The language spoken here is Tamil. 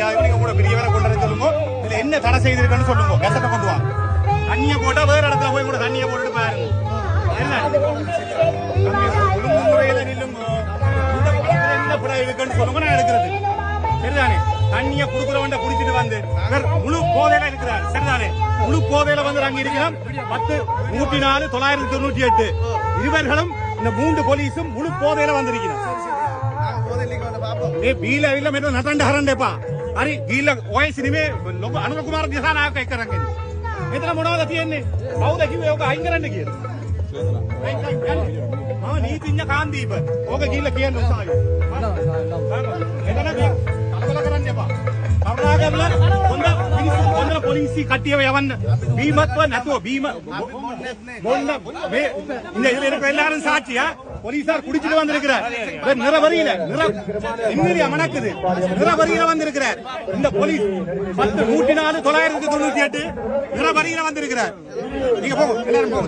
தெரியாது. நீங்க கூட பெரியவரை கொண்டு வர சொல்லுங்க. இதுல என்ன தடை செய்திருக்குன்னு சொல்லுங்க. கெசட்டை கொண்டு வாங்க. தண்ணியை போட்டா வேற இடத்துல போய் கூட தண்ணியை போட்டுட்டு பாருங்க. ஒழுங்குமுறையில நில்லுங்க. என்ன பிழை இருக்குன்னு சொல்லுங்க, நான் எடுக்கிறது. சரிதானே? தண்ணியை குடுக்குறவன் குடிச்சிட்டு வந்து முழு போதையில இருக்கிறார். சரிதானே? முழு போதையில வந்து அங்க இருக்கிறோம். 10/104/998 இருவர்களும் இந்த 3 போலீஸும் முழு போதையில வந்திருக்கிறோம். வீல இல்ல மேல நட்டண்ட ஹரண்டேப்பா अरे गीला वयस निमे लोग अनुर कुमार दिसा ना काय करांगे इतना मोड़ा दती है ने बहु देखी वे का आइंगरंड की हां नीति न्या काम दी पर ओके गीला किया नो सायो එතන අලකල කරන්න එපා කරුණා කරලා හොඳ පොලිසි කට්ටියව යවන්න බීමත්ව නැතුව බීම මොන්න මේ இந்த இதுல இருக்க எல்லாரும் சாட்சியா போலீசார் குடிச்சிட்டு வந்திருக்கிறார். நிறவரியில இன்னொரு அமனக்குது நிறவரியில வந்திருக்கிறார். இந்த போலீஸ் 10/104/998 நிறவரியில வந்திருக்கிறார். நீங்க போங்க, எல்லாரும் போங்க.